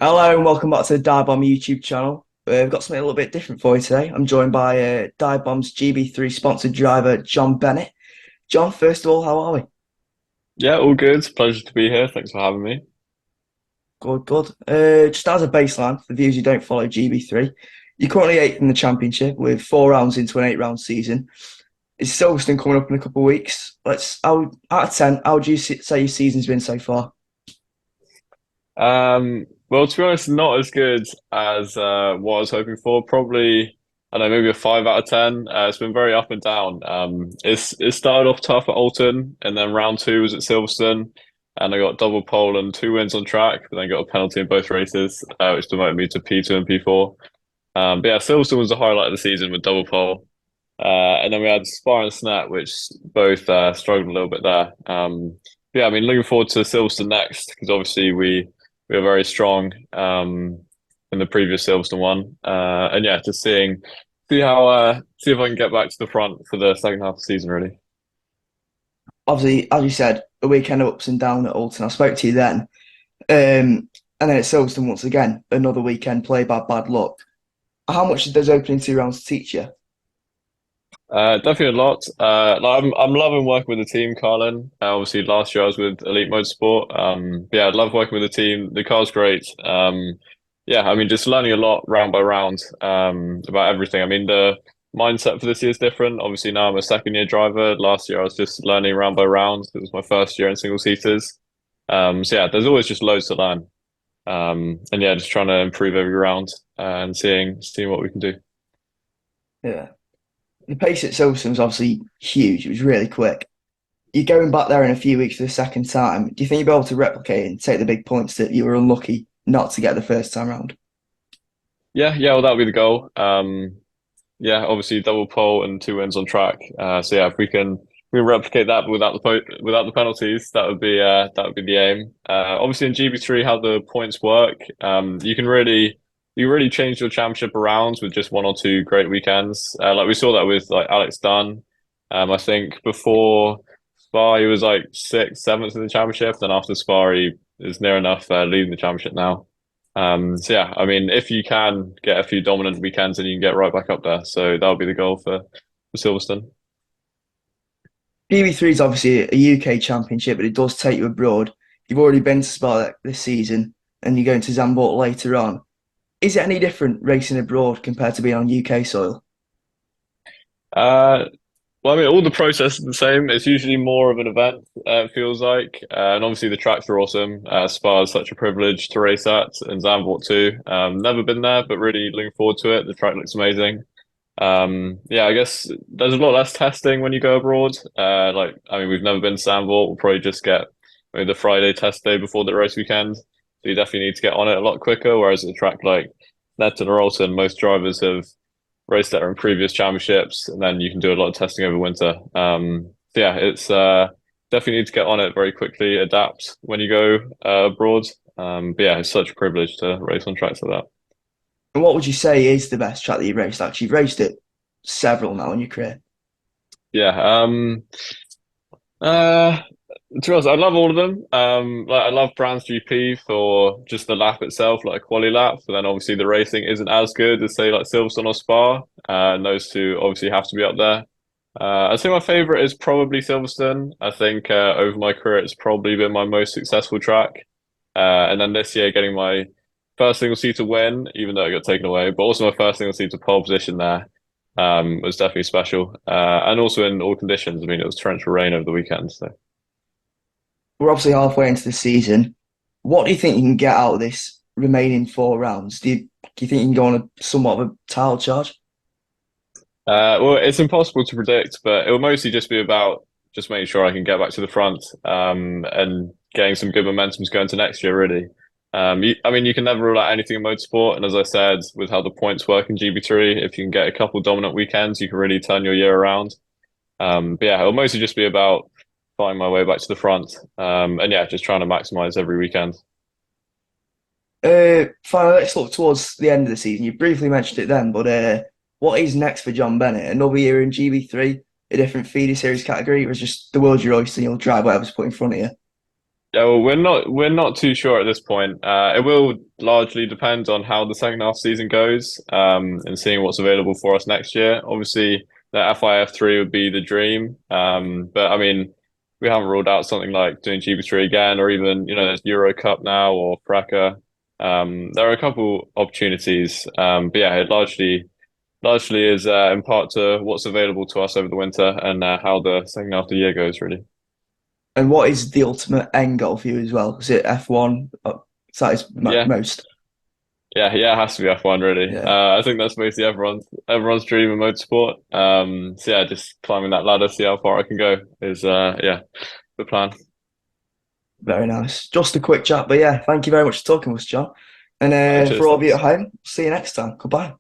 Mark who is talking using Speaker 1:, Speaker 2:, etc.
Speaker 1: Hello and welcome back to the Dive Bomb YouTube channel. We've got something a little bit different for you today. I'm joined by Dive Bomb's GB3 sponsored driver, John Bennett. John, first of all, how are we?
Speaker 2: Yeah, all good. Pleasure to be here. Thanks for having me.
Speaker 1: Good, good. Just as a baseline, for the viewers who don't follow GB3, you're currently eighth in the championship with 4 rounds into an 8 round season. Is Silverstone coming up in a couple of weeks? Out of 10, how would you say your season's been so far?
Speaker 2: Well, to be honest, not as good as what I was hoping for. Probably, I don't know, maybe a 5 out of 10. It's been very up and down. It started off tough at Alton, and then round two was at Silverstone, and I got double pole and two wins on track, but then got a penalty in both races, which demoted me to P2 and P4. But yeah, Silverstone was the highlight of the season with double pole. And then we had Spa and Snap, which both struggled a little bit there. Yeah, I mean, looking forward to Silverstone next because obviously we were very strong in the previous Silverstone one, and yeah, just see if I can get back to the front for the second half of the season. Really,
Speaker 1: Obviously, as you said, a weekend of ups and downs at Alton. I spoke to you then. And then at Silverstone, once again, another weekend played by bad luck. How much did those opening 2 rounds teach you?
Speaker 2: definitely a lot. Like I'm loving working with the team, Carlin. Obviously, last year I was with Elite Motorsport. But yeah, I love working with the team. The car's great. Yeah, I mean, just learning a lot round by round about everything. I mean, the mindset for this year is different. Obviously, now I'm a second year driver. Last year I was just learning round by round. It was my first year in single seaters. So yeah, there's always just loads to learn. And yeah, just trying to improve every round and seeing what we can do.
Speaker 1: Yeah. The pace at Silverstone was obviously huge. It was really quick. You're going back there in a few weeks for the second time. Do you think you'll be able to replicate and take the big points that you were unlucky not to get the first time round?
Speaker 2: Yeah, well, that'll be the goal. Yeah, obviously double pole and two wins on track. So yeah, if we can replicate that but without the penalties, that would be the aim. Obviously in GB3, how the points work, you really change your championship around with just one or two great weekends. Like we saw that with like Alex Dunn. I think before Spa he was like sixth, seventh in the championship. Then after Spa he is near enough leading the championship now. So yeah, I mean, if you can get a few dominant weekends, then you can get right back up there. So that'll be the goal for Silverstone.
Speaker 1: BB3 is obviously a UK championship, but it does take you abroad. You've already been to Spa this season and you're going to Zandvoort later on. Is it any different racing abroad compared to being on UK soil?
Speaker 2: Uh, well, I mean, all the process is the same. It's usually more of an event, it feels like. And obviously the tracks are awesome. Spa is such a privilege to race at, and Zandvoort too. Never been there, but really looking forward to it. The track looks amazing. Yeah, I guess there's a lot less testing when you go abroad. Like, I mean, we've never been to Zandvoort. We'll probably just get maybe the Friday test day before the race weekend. So you definitely need to get on it a lot quicker. Whereas at a track like Netton or Alton, most drivers have raced there in previous championships, and then you can do a lot of testing over winter. So yeah, it's definitely need to get on it very quickly, adapt when you go abroad. But yeah, it's such a privilege to race on tracks like that.
Speaker 1: And what would you say is the best track that you've raced? Actually, you've raced it several now in your career.
Speaker 2: Yeah. Uh, to be honest, I love all of them. Like I love Brands GP for just the lap itself, like a quali lap. But then obviously the racing isn't as good as say like Silverstone or Spa. And those two obviously have to be up there. I'd say my favorite is probably Silverstone. I think over my career it's probably been my most successful track. And then this year getting my first single seater win, even though it got taken away, but also my first single seater pole position there was definitely special. And also in all conditions. I mean, it was torrential rain over the weekend, so.
Speaker 1: We're obviously halfway into the season. What do you think you can get out of this remaining 4 rounds? Do you think you can go on a somewhat of a title charge?
Speaker 2: Well, it's impossible to predict, but it will mostly just be about just making sure I can get back to the front, and getting some good momentums going to next year, really. I mean, you can never rule out anything in motorsport. And as I said, with how the points work in GB3, if you can get a couple dominant weekends, you can really turn your year around. But yeah, it'll mostly just be about finding my way back to the front. And yeah, just trying to maximize every weekend.
Speaker 1: Finally, let's look towards the end of the season. You briefly mentioned it then, but what is next for John Bennett? Another year in GB3, a different feeder series category, or is just the world's your oyster and you'll drive whatever's put in front of you?
Speaker 2: Yeah, well, we're not too sure at this point. It will largely depend on how the second half season goes, and seeing what's available for us next year. Obviously, the FIF3 would be the dream. But I mean, we haven't ruled out something like doing GB3 again, or even there's Euro Cup now or Praka. There are a couple opportunities. But yeah, it largely is in part to what's available to us over the winter and how the second half of the year goes, really.
Speaker 1: And what is the ultimate end goal for you as well? Is it F1? Is that is
Speaker 2: Yeah,
Speaker 1: most?
Speaker 2: yeah, it has to be F1 really.
Speaker 1: Yeah,
Speaker 2: I think that's basically everyone's dream in motorsport. So yeah, just climbing that ladder, see how far I can go is yeah, the plan.
Speaker 1: very nice. Just a quick chat, but yeah, thank you very much for talking with us, John. And
Speaker 2: All right,
Speaker 1: for
Speaker 2: cheers,
Speaker 1: all of you at
Speaker 2: thanks.
Speaker 1: home, see you next time. Goodbye.